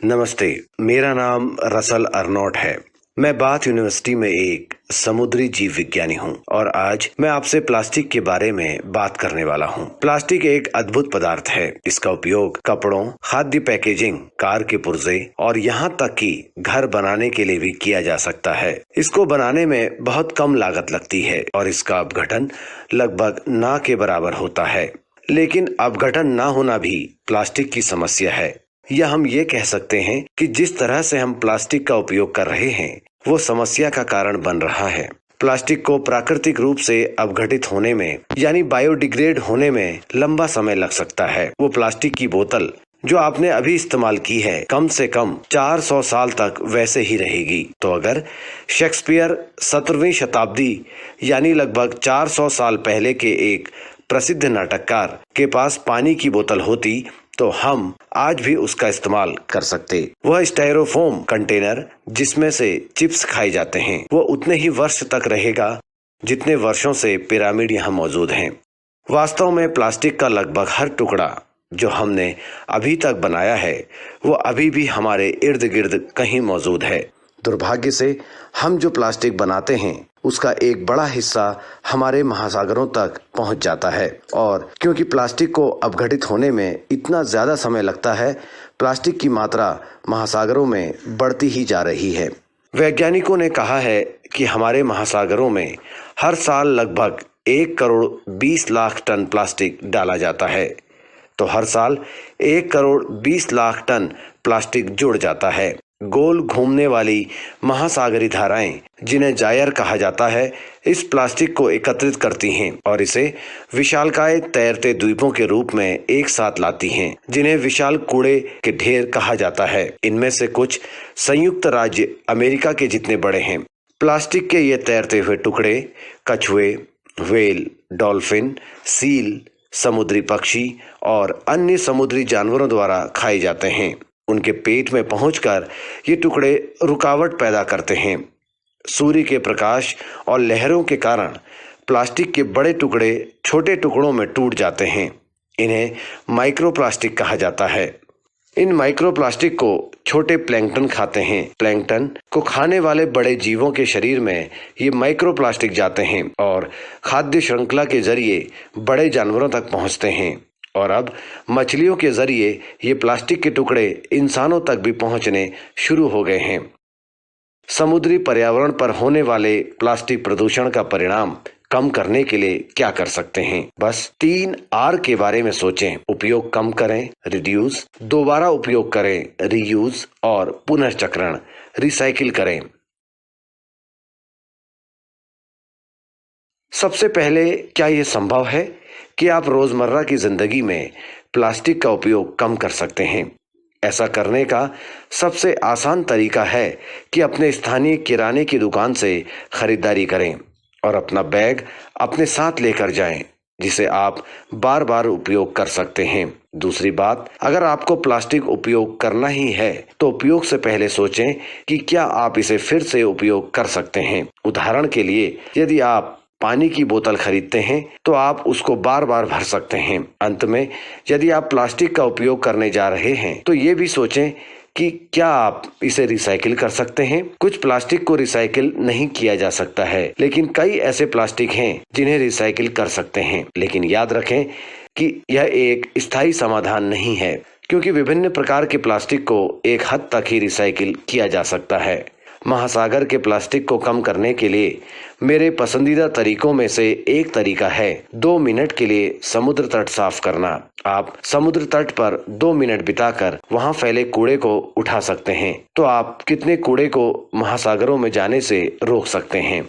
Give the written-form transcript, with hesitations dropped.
नमस्ते, मेरा नाम रसल अर्नोट है। मैं बाथ यूनिवर्सिटी में एक समुद्री जीव विज्ञानी हूँ और आज मैं आपसे प्लास्टिक के बारे में बात करने वाला हूँ। प्लास्टिक एक अद्भुत पदार्थ है। इसका उपयोग कपड़ों, खाद्य पैकेजिंग, कार के पुर्जे और यहाँ तक कि घर बनाने के लिए भी किया जा सकता है। इसको बनाने में बहुत कम लागत लगती है और इसका अपघटन लगभग ना के बराबर होता है। लेकिन अपघटन ना होना भी प्लास्टिक की समस्या है। या हम ये कह सकते हैं कि जिस तरह से हम प्लास्टिक का उपयोग कर रहे हैं वो समस्या का कारण बन रहा है। प्लास्टिक को प्राकृतिक रूप से अपघटित होने में यानी बायोडिग्रेड होने में लंबा समय लग सकता है। वो प्लास्टिक की बोतल जो आपने अभी इस्तेमाल की है कम से कम 400 साल तक वैसे ही रहेगी। तो अगर शेक्सपियर 17वीं शताब्दी यानी लगभग 400 साल पहले के एक प्रसिद्ध नाटककार के पास पानी की बोतल होती तो हम आज भी उसका इस्तेमाल कर सकते। वह स्टायरोफोम कंटेनर जिसमें से चिप्स खाए जाते हैं वो उतने ही वर्ष तक रहेगा जितने वर्षों से पिरामिड यहाँ मौजूद हैं। वास्तव में प्लास्टिक का लगभग हर टुकड़ा जो हमने अभी तक बनाया है वो अभी भी हमारे इर्द गिर्द कहीं मौजूद है। दुर्भाग्य से हम जो प्लास्टिक बनाते हैं उसका एक बड़ा हिस्सा हमारे महासागरों तक पहुंच जाता है और क्योंकि प्लास्टिक को अपघटित होने में इतना ज्यादा समय लगता है, प्लास्टिक की मात्रा महासागरों में बढ़ती ही जा रही है। वैज्ञानिकों ने कहा है कि हमारे महासागरों में हर साल लगभग 1 करोड़ 20 लाख टन प्लास्टिक डाला जाता है। तो हर साल 1 करोड़ 20 लाख टन प्लास्टिक जुड़ जाता है। गोल घूमने वाली महासागरीय धाराएं जिन्हें जायर कहा जाता है इस प्लास्टिक को एकत्रित करती हैं और इसे विशालकाय तैरते द्वीपों के रूप में एक साथ लाती हैं जिन्हें विशाल कूड़े के ढेर कहा जाता है। इनमें से कुछ संयुक्त राज्य अमेरिका के जितने बड़े हैं। प्लास्टिक के ये तैरते हुए टुकड़े कछुए, व्हेल, डॉल्फिन, सील, समुद्री पक्षी और अन्य समुद्री जानवरों द्वारा खाए जाते हैं। उनके पेट में पहुंचकर ये टुकड़े रुकावट पैदा करते हैं। सूर्य के प्रकाश और लहरों के कारण प्लास्टिक के बड़े टुकड़े छोटे टुकड़ों में टूट जाते हैं। इन्हें माइक्रोप्लास्टिक कहा जाता है। इन माइक्रोप्लास्टिक को छोटे प्लैंकटन खाते हैं। प्लैंकटन को खाने वाले बड़े जीवों के शरीर में ये माइक्रोप्लास्टिक जाते हैं और खाद्य श्रृंखला के जरिए बड़े जानवरों तक पहुंचते हैं और अब मछलियों के जरिए ये प्लास्टिक के टुकड़े इंसानों तक भी पहुंचने शुरू हो गए हैं। समुद्री पर्यावरण पर होने वाले प्लास्टिक प्रदूषण का परिणाम कम करने के लिए क्या कर सकते हैं? बस 3 R के बारे में सोचें। उपयोग कम करें, रिड्यूस, दोबारा उपयोग करें, रीयूज और पुनर्चक्रण, रिसाइकिल करें। सबसे पहले क्या यह संभव है कि आप रोजमर्रा की जिंदगी में प्लास्टिक का उपयोग कम कर सकते हैं? ऐसा करने का सबसे आसान तरीका है कि अपने स्थानीय किराने की दुकान से खरीदारी करें और अपना बैग अपने साथ लेकर जाएं जिसे आप बार बार उपयोग कर सकते हैं। दूसरी बात, अगर आपको प्लास्टिक उपयोग करना ही है तो उपयोग से पहले सोचें कि क्या आप इसे फिर से उपयोग कर सकते हैं। उदाहरण के लिए, यदि आप पानी की बोतल खरीदते हैं तो आप उसको बार बार भर सकते हैं। अंत में, यदि आप प्लास्टिक का उपयोग करने जा रहे हैं तो ये भी सोचें कि क्या आप इसे रिसाइकिल कर सकते हैं। कुछ प्लास्टिक को रिसाइकिल नहीं किया जा सकता है, लेकिन कई ऐसे प्लास्टिक हैं जिन्हें रिसाइकिल कर सकते हैं। लेकिन याद रखें कि यह एक स्थायी समाधान नहीं है, क्योंकि विभिन्न प्रकार के प्लास्टिक को एक हद तक ही रिसाइकिल किया जा सकता है। महासागर के प्लास्टिक को कम करने के लिए मेरे पसंदीदा तरीकों में से एक तरीका है 2 मिनट के लिए समुद्र तट साफ करना। आप समुद्र तट पर 2 मिनट बिताकर वहां फैले कूड़े को उठा सकते हैं। तो आप कितने कूड़े को महासागरों में जाने से रोक सकते हैं।